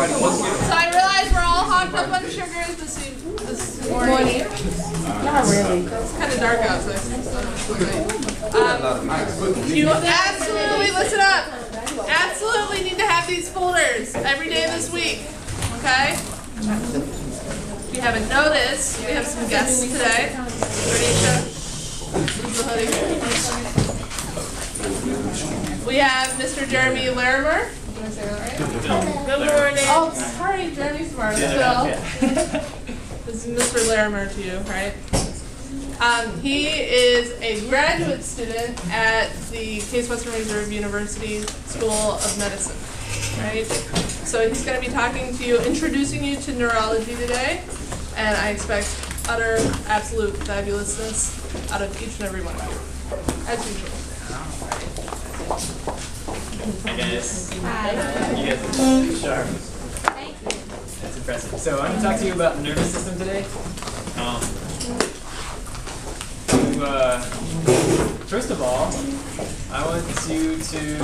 I realize we're all hopped up on sugars this morning. Not really. It's kind of dark outside. You absolutely, listen up. Absolutely need to have these folders every day this week. Okay? If you haven't noticed, we have some guests today. We have Mr. H3P Larimer. Did I say that right? Good morning. Oh, sorry, Jeremy Smart. This is Mr. Larimer to you, right? He is a graduate student at the Case Western Reserve University School of Medicine, right? So he's going to be talking to you, introducing you to neurology today, and I expect utter, absolute fabulousness out of each and every one of you, as usual. Hi guys. Hi. You guys are sharp. Thank you. That's impressive. So I'm going to talk to you about the nervous system today. First of all, I want you to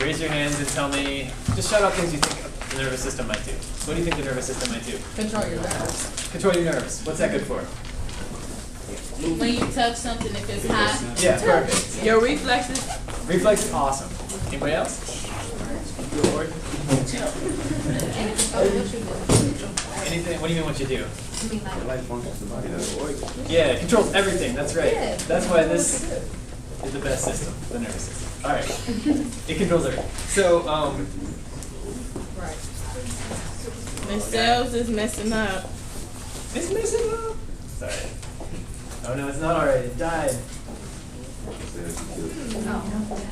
raise your hands and tell me, just shout out things you think the nervous system might do. What do you think the nervous system might do? Control your nerves. Control your nerves. What's that good for? When you touch something, if it's hot. Yeah, perfect. Your reflexes. Reflex is awesome. Anybody else? Anything? What do you mean what you do? Yeah, it controls everything. That's right. That's why this is the best system, the nervous system. All right, it controls everything. So, The cells is messing up. it's messing up. Sorry. Oh no, it's not already. It died.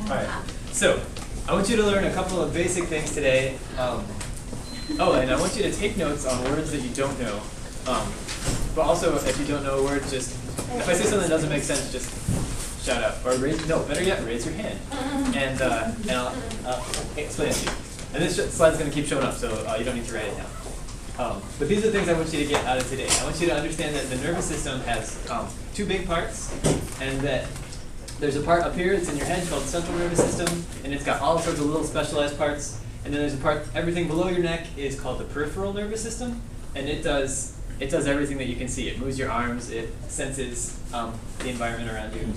All right. So, I want you to learn a couple of basic things today. Oh, and I want you to take notes on words that you don't know. But also, if you don't know a word, just if I say something that doesn't make sense, just shout out or raise. No, better yet, raise your hand, and I'll explain it to you. And this slide's going to keep showing up, so you don't need to write it down. But these are the things I want you to get out of today. I want you to understand that the nervous system has two big parts, and that there's a part up here that's in your head called the central nervous system, and it's got all sorts of little specialized parts. And then there's a part, everything below your neck is called the peripheral nervous system, and it does everything that you can see. It moves your arms, it senses the environment around you.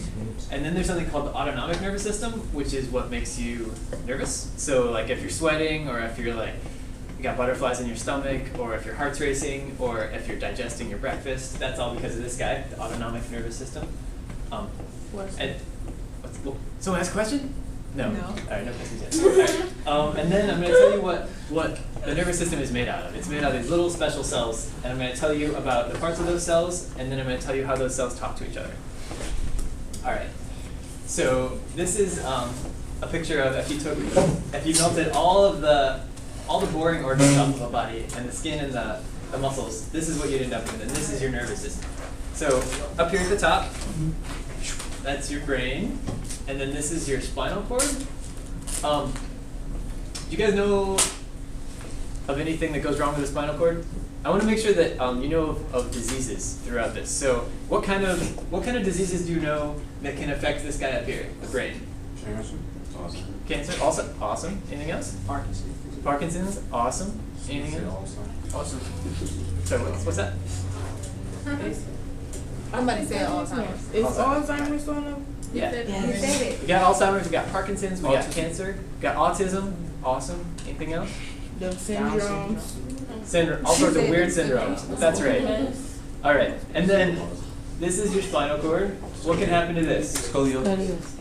And then there's something called the autonomic nervous system, which is what makes you nervous. So like if you're sweating, or if you're like, you got butterflies in your stomach, or if your heart's racing, or if you're digesting your breakfast, that's all because of this guy, the autonomic nervous system. Someone ask a question? No. All right, no questions yet. All right. And then I'm going to tell you what the nervous system is made out of. It's made out of these little special cells, and I'm going to tell you about the parts of those cells, and then I'm going to tell you how those cells talk to each other. All right. So this is a picture of if you melted all the boring organs off of a body and the skin and the muscles, this is what you'd end up with, and this is your nervous system. So up here at the top, that's your brain. And then this is your spinal cord. Do you guys know of anything that goes wrong with the spinal cord? I want to make sure that you know of diseases throughout this. So what kind of diseases do you know that can affect this guy up here, the brain? Cancer. Awesome. Cancer, also awesome. Anything else? Parkinson's. Parkinson's, awesome. Anything else? Awesome. So what's that? Somebody say Alzheimer's. Is Alzheimer's on them? Yeah. You said it. We got Alzheimer's, we got Parkinson's, we got cancer, we got autism, awesome. Anything else? The syndromes. All sorts of weird syndromes. That's right. All right. And then this is your spinal cord. What can happen to this? Scoliosis.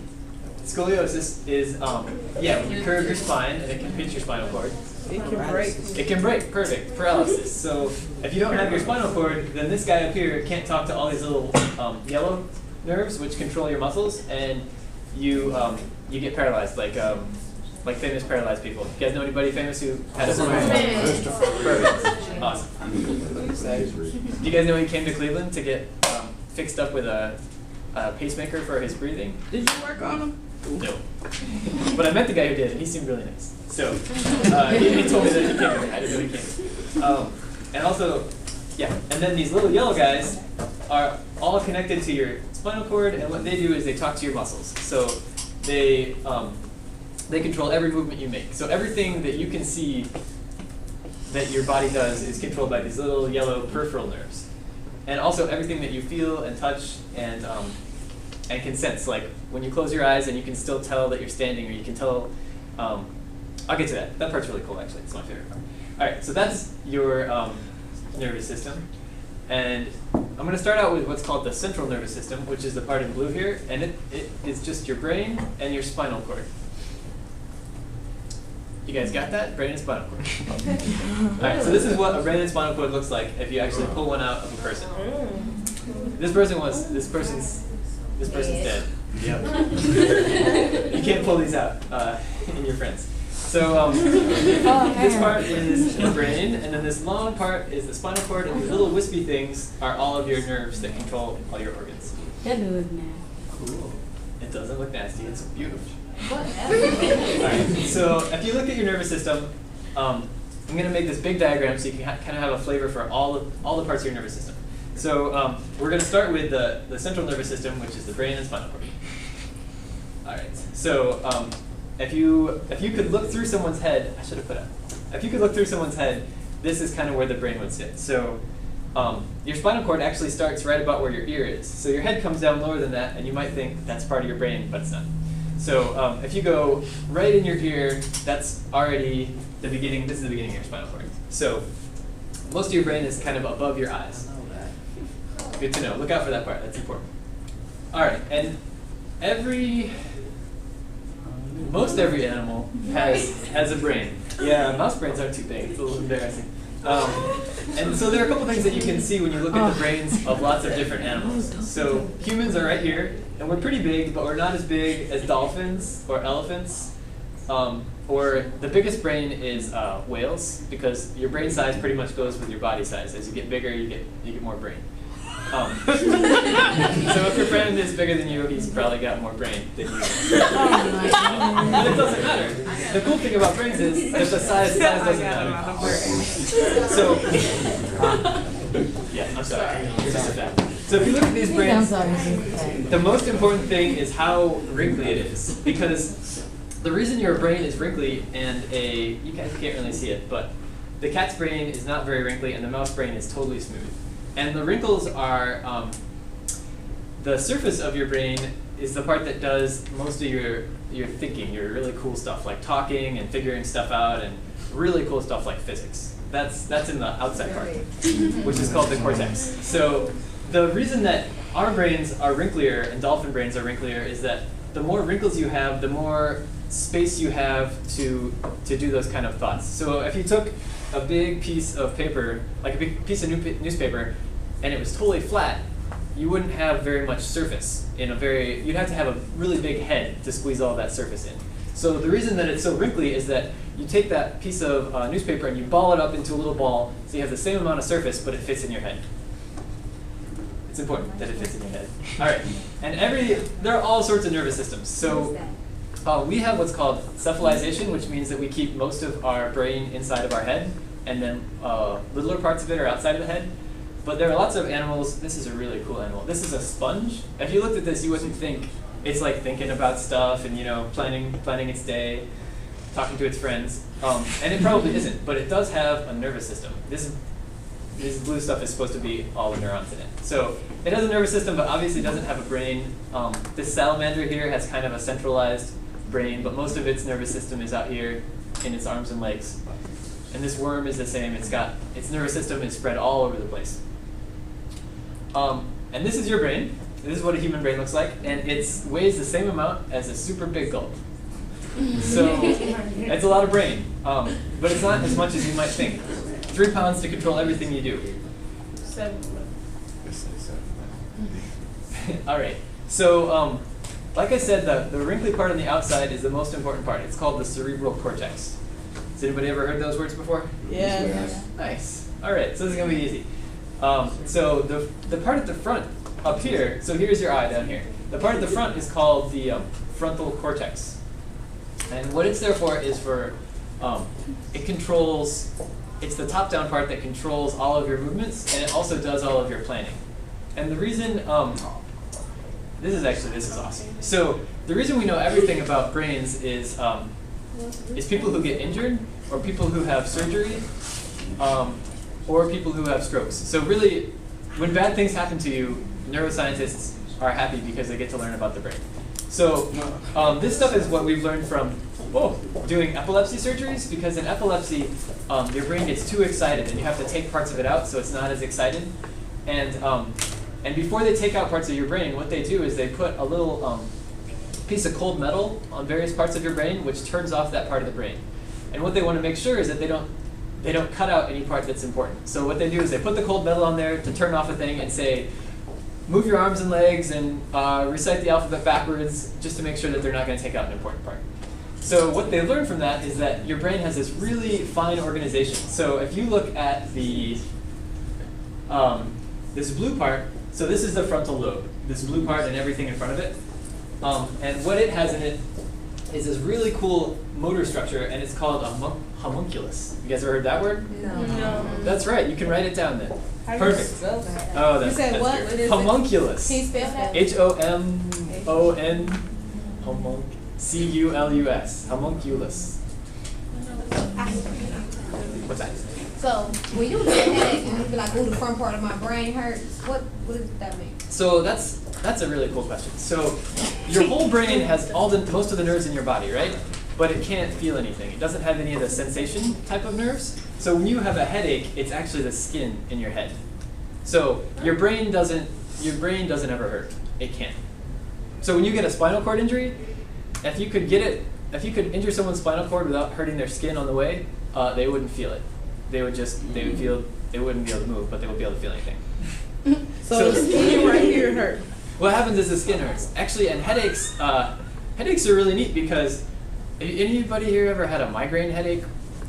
Scoliosis is, when you curve your spine and it can pinch your spinal cord. It can break. It can break. Perfect. Paralysis. So if you don't have your spinal cord, then this guy up here can't talk to all these little yellow nerves, which control your muscles, and you get paralyzed, like famous paralyzed people. You guys know anybody famous who had a Perfect. Awesome. Do you guys know he came to Cleveland to get fixed up with a pacemaker for his breathing? Did you work on them? No. But I met the guy who did, and he seemed really nice. So he told me that he came. I didn't know he came. And also, and then these little yellow guys are all connected to your spinal cord, and what they do is they talk to your muscles. So they control every movement you make. So everything that you can see that your body does is controlled by these little yellow peripheral nerves. And also everything that you feel and touch and can sense, like when you close your eyes and you can still tell that you're standing, or you can tell, I'll get to that. That part's really cool, actually. It's my favorite part. All right, so that's your nervous system. And I'm going to start out with what's called the central nervous system, which is the part in blue here. And it is just your brain and your spinal cord. You guys got that? Brain and spinal cord. All right, so this is what a brain and spinal cord looks like if you actually pull one out of a person. This person's dead. Yep. You can't pull these out in your friends. So this part is the brain, and then this long part is the spinal cord, and these little wispy things are all of your nerves that control all your organs. That look nasty. Cool. It doesn't look nasty. It's beautiful. Alright, so if you look at your nervous system, I'm going to make this big diagram so you can kind of have a flavor for all the parts of your nervous system. So we're going to start with the central nervous system, which is the brain and spinal cord. Alright, so if you could look through someone's head, I should have put up. If you could look through someone's head, this is kind of where the brain would sit. So your spinal cord actually starts right about where your ear is. So your head comes down lower than that, and you might think that's part of your brain, but it's not. So if you go right in your ear, that's already the beginning. This is the beginning of your spinal cord. So most of your brain is kind of above your eyes. Good to know. Look out for that part. That's important. All right, and most every animal has a brain. Yeah, mouse brains aren't too big. It's a little embarrassing. And so there are a couple things that you can see when you look at the brains of lots of different animals. So humans are right here, and we're pretty big, but we're not as big as dolphins or elephants. Or the biggest brain is whales, because your brain size pretty much goes with your body size. As you get bigger, you get more brain. So if your friend is bigger than you, he's probably got more brain than you. But it doesn't matter. The cool thing about brains is that the size doesn't matter. So, yeah, I'm sorry. You're just a fact. So if you look at these brains, the most important thing is how wrinkly it is. Because the reason your brain is wrinkly and you guys can't really see it, but the cat's brain is not very wrinkly and the mouse brain is totally smooth. And the wrinkles are, the surface of your brain is the part that does most of your thinking, your really cool stuff like talking and figuring stuff out, and really cool stuff like physics. That's in the outside part, which is called the cortex. So the reason that our brains are wrinklier and dolphin brains are wrinklier is that the more wrinkles you have, the more space you have to do those kind of thoughts. So if you took a big piece of paper, like a big piece of newspaper, and it was totally flat, you wouldn't have very much surface you'd have to have a really big head to squeeze all that surface in. So the reason that it's so wrinkly is that you take that piece of newspaper and you ball it up into a little ball, so you have the same amount of surface, but it fits in your head. It's important that it fits in your head. All right, and there are all sorts of nervous systems. So we have what's called cephalization, which means that we keep most of our brain inside of our head, and then littler parts of it are outside of the head. But there are lots of animals. This is a really cool animal. This is a sponge. If you looked at this, you wouldn't think it's like thinking about stuff and planning its day, talking to its friends. And it probably isn't, but it does have a nervous system. This blue stuff is supposed to be all the neurons in it. So it has a nervous system, but obviously doesn't have a brain. This salamander here has kind of a centralized brain, but most of its nervous system is out here in its arms and legs. And this worm is the same. Its nervous system is spread all over the place. And this is your brain. This is what a human brain looks like, and it weighs the same amount as a super big gulp. So it's a lot of brain, but it's not as much as you might think. 3 pounds to control everything you do. 7. All right. So like I said, the wrinkly part on the outside is the most important part. It's called the cerebral cortex. Has anybody ever heard those words before? Yeah. Nice. All right. So this is going to be easy. So the part at the front up here, so here's your eye down here. The part at the front is called the frontal cortex. And what it's there for is it's the top-down part that controls all of your movements, and it also does all of your planning. And the reason, this is awesome. So the reason we know everything about brains is people who get injured or people who have surgery. or people who have strokes. So really, when bad things happen to you, neuroscientists are happy because they get to learn about the brain. So this stuff is what we've learned from doing epilepsy surgeries, because in epilepsy, your brain gets too excited and you have to take parts of it out so it's not as excited. And before they take out parts of your brain, what they do is they put a little piece of cold metal on various parts of your brain, which turns off that part of the brain. And what they want to make sure is that they don't cut out any part that's important. So what they do is they put the cold metal on there to turn off a thing and say, move your arms and legs and recite the alphabet backwards, just to make sure that they're not going to take out an important part. So what they learned from that is that your brain has this really fine organization. So if you look at the this blue part, so this is the frontal lobe, this blue part and everything in front of it. And what it has in it is this really cool motor structure, and it's called a homunculus. You guys ever heard that word? No. That's right. You can write it down then. How do you Perfect. spell that? Oh, that's, You said that's what? good. What is it? Homunculus. Can you spell that? H-O-M-O-N. C-U-L-U-S. Homunculus. What's that? So when you get a headache and you be like, "Oh, the front part of my brain hurts," what does that mean? So that's a really cool question. So your whole brain has most of the nerves in your body, right? But it can't feel anything. It doesn't have any of the sensation type of nerves. So when you have a headache, it's actually the skin in your head. So your brain doesn't ever hurt. It can't. So when you get a spinal cord injury, if you could injure someone's spinal cord without hurting their skin on the way, they wouldn't feel it. They wouldn't be able to move, but they wouldn't be able to feel anything. So the skin right here hurt. What happens is the skin hurts. Actually, and headaches are really neat, because anybody here ever had a migraine headache?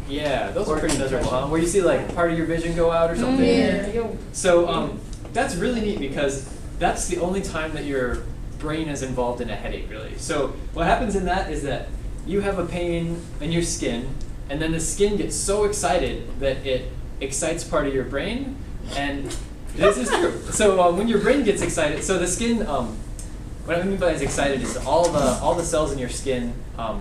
Yeah, those are pretty miserable, huh? Where you see like part of your vision go out or something. Yeah. So that's really neat, because that's the only time that your brain is involved in a headache, really. So what happens in that is that you have a pain in your skin, and then the skin gets so excited that it excites part of your brain, and this is true. So when your brain gets excited, so the skin, what I mean by is excited is all the cells in your skin. You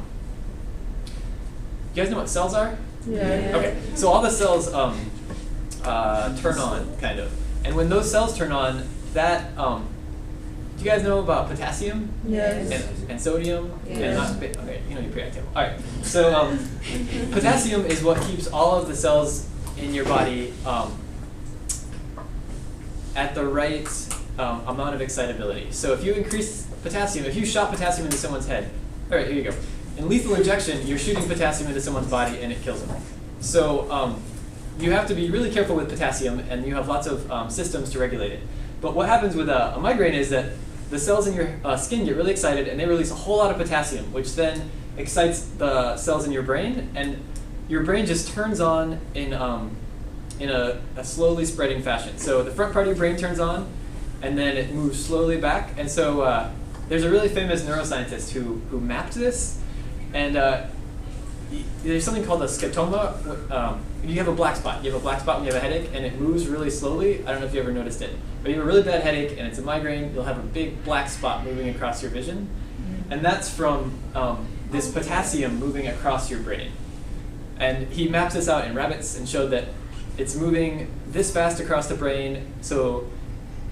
guys know what cells are? Yeah. Okay, so all the cells turn on, kind of, and when those cells turn on, that do you guys know about potassium? Yes. And sodium? Yes. And okay, you know your periodic table. All right. So potassium is what keeps all of the cells in your body at the right amount of excitability. So if you increase potassium, if you shot potassium into someone's head, all right, here you go. In lethal injection, you're shooting potassium into someone's body and it kills them. So you have to be really careful with potassium, and you have lots of systems to regulate it. But what happens with a migraine is that the cells in your skin get really excited, and they release a whole lot of potassium, which then excites the cells in your brain, and your brain just turns on in a slowly spreading fashion. So the front part of your brain turns on, and then it moves slowly back. And so there's a really famous neuroscientist who mapped this, and there's something called a scotoma. You have a black spot. You have a black spot when you have a headache, and it moves really slowly. I don't know if you ever noticed it. But you have a really bad headache, and it's a migraine, you'll have a big black spot moving across your vision. And that's from this potassium moving across your brain. And he mapped this out in rabbits and showed that it's moving this fast across the brain, so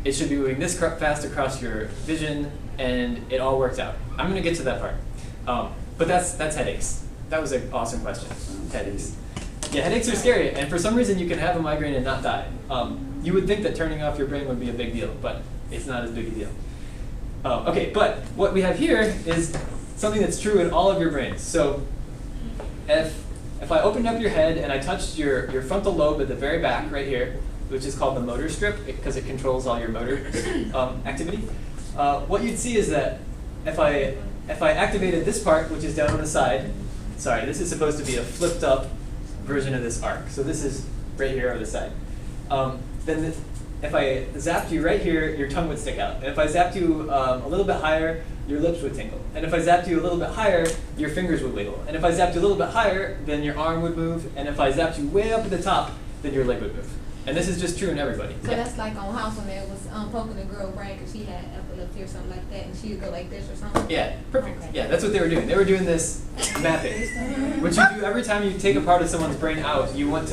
it should be moving this fast across your vision, and it all worked out. I'm going to get to that part. But that's headaches. That was an awesome question. Headaches. Yeah, headaches are scary, and for some reason you can have a migraine and not die. You would think that turning off your brain would be a big deal, but it's not as big a deal. Okay, but what we have here is something that's true in all of your brains. So if I opened up your head and I touched your frontal lobe at the very back right here, which is called the motor strip because it controls all your motor activity, what you'd see is that if I activated this part, which is down on the side, sorry, this is supposed to be a flipped up version of this arc. So this is right here on the side. Then if I zapped you right here, your tongue would stick out. And if I zapped you a little bit higher, your lips would tingle. And if I zapped you a little bit higher, your fingers would wiggle. And if I zapped you a little bit higher, then your arm would move. And if I zapped you way up at the top, then your leg would move. And this is just true in everybody. So that's like on House when they was poking a girl brain because she had epilepsy or something like that, and she would go like this or something. Yeah, perfect. Okay. Yeah, that's what they were doing. They were doing this mapping, which you do every time you take a part of someone's brain out. You want to